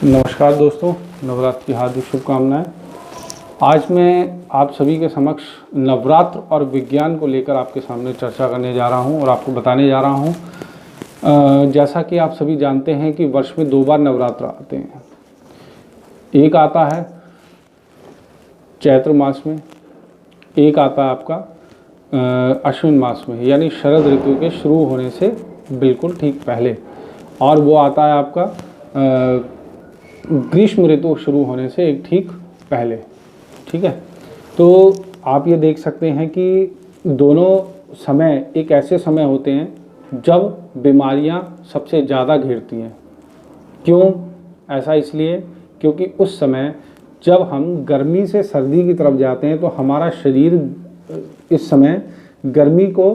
नमस्कार दोस्तों, नवरात्र की हार्दिक शुभकामनाएं। आज मैं आप सभी के समक्ष नवरात्र और विज्ञान को लेकर आपके सामने चर्चा करने जा रहा हूं और आपको बताने जा रहा हूं। जैसा कि आप सभी जानते हैं कि वर्ष में 2 बार नवरात्र आते हैं। एक आता है चैत्र मास में, एक आता है आपका अश्विन मास में, यानी शरद ऋतु के शुरू होने से बिल्कुल ठीक पहले, और वो आता है आपका ग्रीष्म ऋतु शुरू होने से एक ठीक पहले। ठीक है, तो आप ये देख सकते हैं कि दोनों समय एक ऐसे समय होते हैं जब बीमारियां सबसे ज़्यादा घेरती हैं। क्यों ऐसा? इसलिए क्योंकि उस समय जब हम गर्मी से सर्दी की तरफ जाते हैं तो हमारा शरीर इस समय गर्मी को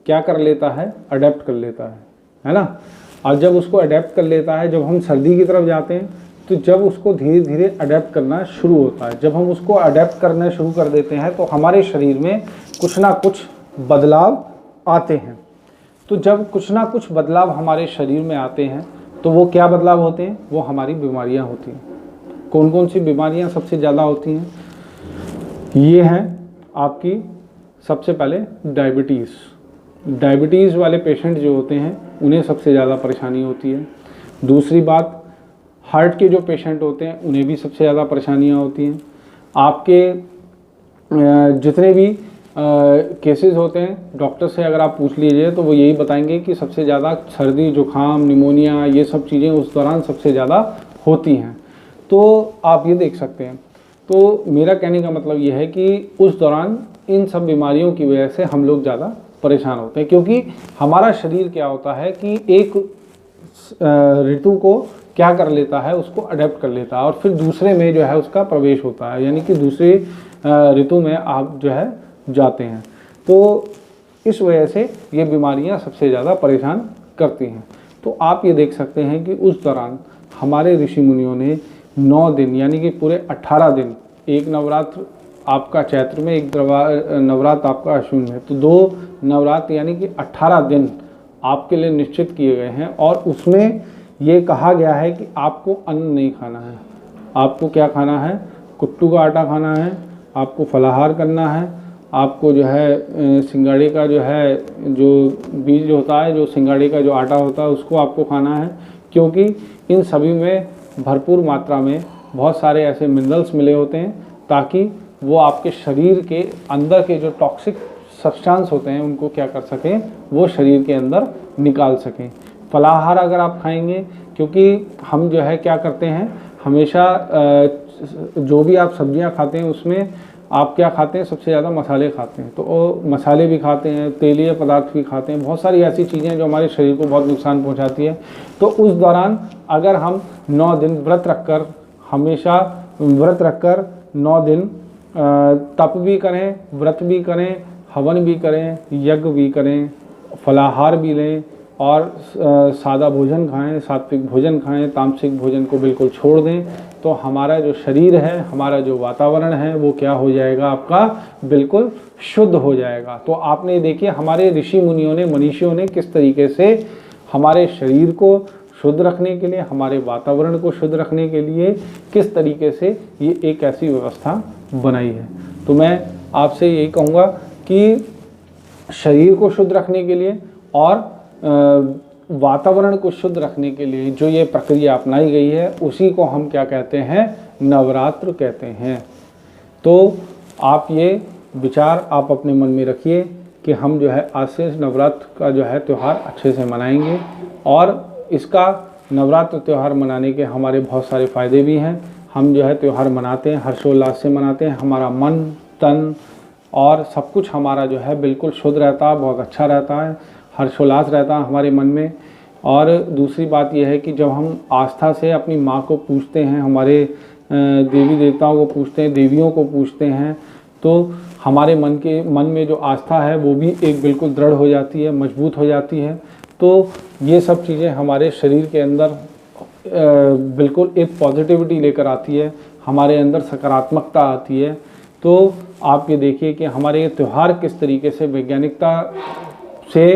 क्या कर लेता है? अडेप्ट कर लेता है ना। और जब उसको अडेप्ट कर लेता है, जब हम सर्दी की तरफ जाते हैं तो जब उसको धीरे धीरे अडेप्ट करना शुरू होता है, जब हम उसको अडेप्ट करना शुरू कर देते हैं तो हमारे शरीर में कुछ ना कुछ बदलाव आते हैं। तो जब कुछ ना कुछ बदलाव हमारे शरीर में आते हैं तो वो क्या बदलाव होते हैं? वो हमारी बीमारियां होती हैं। कौन कौन सी बीमारियां सबसे ज़्यादा होती हैं? ये हैं आपकी सबसे पहले डायबिटीज़ वाले पेशेंट जो होते हैं उन्हें सबसे ज़्यादा परेशानी होती है। दूसरी बात, हार्ट के जो पेशेंट होते हैं उन्हें भी सबसे ज़्यादा परेशानियां होती हैं। आपके जितने भी केसेस होते हैं, डॉक्टर से अगर आप पूछ लीजिए तो वो यही बताएंगे कि सबसे ज़्यादा सर्दी, जुकाम, निमोनिया, ये सब चीज़ें उस दौरान सबसे ज़्यादा होती हैं। तो आप ये देख सकते हैं। तो मेरा कहने का मतलब ये है कि उस दौरान इन सब बीमारियों की वजह से हम लोग ज़्यादा परेशान होते हैं, क्योंकि हमारा शरीर क्या होता है कि एक ऋतु को क्या कर लेता है, उसको अडेप्ट कर लेता है और फिर दूसरे में जो है उसका प्रवेश होता है, यानी कि दूसरे ऋतु में आप जो है जाते हैं। तो इस वजह से ये बीमारियां सबसे ज़्यादा परेशान करती हैं। तो आप ये देख सकते हैं कि उस दौरान हमारे ऋषि मुनियों ने 9 दिन यानी कि पूरे 18 दिन, एक नवरात्र आपका चैत्र में, एक नवरात्र आपका अश्विन में, तो 2 नवरात्र यानी कि 18 दिन आपके लिए निश्चित किए गए हैं। और उसमें ये कहा गया है कि आपको अन्न नहीं खाना है। आपको क्या खाना है? कुट्टू का आटा खाना है, आपको फलाहार करना है, आपको जो है सिंगाड़े का जो है जो बीज होता है, जो सिंगाड़े का जो आटा होता है उसको आपको खाना है, क्योंकि इन सभी में भरपूर मात्रा में बहुत सारे ऐसे मिनरल्स मिले होते हैं ताकि वो आपके शरीर के अंदर के जो टॉक्सिक सब्सटेंस होते हैं उनको क्या कर सकें, वो शरीर के अंदर निकाल सकें। फलाहार अगर आप खाएंगे, क्योंकि हम जो है क्या करते हैं, हमेशा जो भी आप सब्जियां खाते हैं उसमें आप क्या खाते हैं? सबसे ज़्यादा मसाले खाते हैं। तो वो मसाले भी खाते हैं, तेलीय पदार्थ भी खाते हैं, बहुत सारी ऐसी चीज़ें जो हमारे शरीर को बहुत नुकसान पहुंचाती है। तो उस दौरान अगर हम 9 दिन व्रत रखकर, हमेशा व्रत रखकर 9 दिन तप भी करें, व्रत भी करें, हवन भी करें, यज्ञ भी करें, फलाहार भी लें और सादा भोजन खाएं, सात्विक भोजन खाएं, तामसिक भोजन को बिल्कुल छोड़ दें, तो हमारा जो शरीर है, हमारा जो वातावरण है वो क्या हो जाएगा? आपका बिल्कुल शुद्ध हो जाएगा। तो आपने देखिए हमारे ऋषि मुनियों ने, मनीषियों ने किस तरीके से हमारे शरीर को शुद्ध रखने के लिए, हमारे वातावरण को शुद्ध रखने के लिए किस तरीके से ये एक ऐसी व्यवस्था बनाई है। तो मैं आपसे यही कहूँगा कि शरीर को शुद्ध रखने के लिए और वातावरण को शुद्ध रखने के लिए जो ये प्रक्रिया अपनाई गई है उसी को हम क्या कहते हैं? नवरात्र कहते हैं। तो आप ये विचार आप अपने मन में रखिए कि हम जो है आज से नवरात्र का जो है त्यौहार अच्छे से मनाएंगे, और इसका नवरात्र त्यौहार मनाने के हमारे बहुत सारे फ़ायदे भी हैं। हम जो है त्यौहार मनाते हैं, हर्षोल्लास से मनाते हैं, हमारा मन, तन और सब कुछ हमारा जो है बिल्कुल शुद्ध रहता है, बहुत अच्छा रहता है, हर्षोल्लास रहता है हमारे मन में। और दूसरी बात यह है कि जब हम आस्था से अपनी माँ को पूजते हैं, हमारे देवी देवताओं को पूजते हैं, देवियों को पूजते हैं, तो हमारे मन में जो आस्था है वो भी एक बिल्कुल दृढ़ हो जाती है, मजबूत हो जाती है। तो ये सब चीज़ें हमारे शरीर के अंदर बिल्कुल एक पॉजिटिविटी लेकर आती है, हमारे अंदर सकारात्मकता आती है। तो आप ये देखिए कि हमारे ये त्यौहार किस तरीके से वैज्ञानिकता से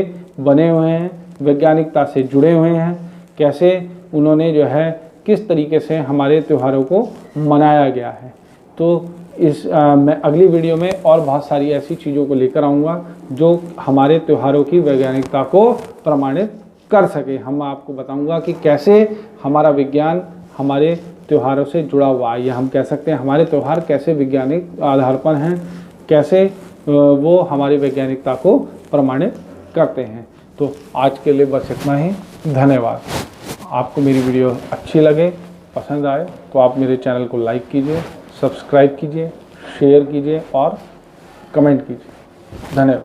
बने हुए हैं, वैज्ञानिकता से जुड़े हुए हैं, कैसे उन्होंने जो है किस तरीके से हमारे त्योहारों को मनाया गया है। तो मैं अगली वीडियो में और बहुत सारी ऐसी चीज़ों को लेकर आऊँगा जो हमारे त्योहारों की वैज्ञानिकता को प्रमाणित कर सके। हम आपको बताऊंगा कि कैसे हमारा विज्ञान हमारे त्योहारों से जुड़ा हुआ है, या हम कह सकते हैं हमारे त्यौहार कैसे वैज्ञानिक आधार पर हैं, कैसे वो हमारी वैज्ञानिकता को प्रमाणित करते हैं। तो आज के लिए बस इतना ही। धन्यवाद। आपको मेरी वीडियो अच्छी लगे, पसंद आए तो आप मेरे चैनल को लाइक कीजिए, सब्सक्राइब कीजिए, शेयर कीजिए और कमेंट कीजिए। धन्यवाद।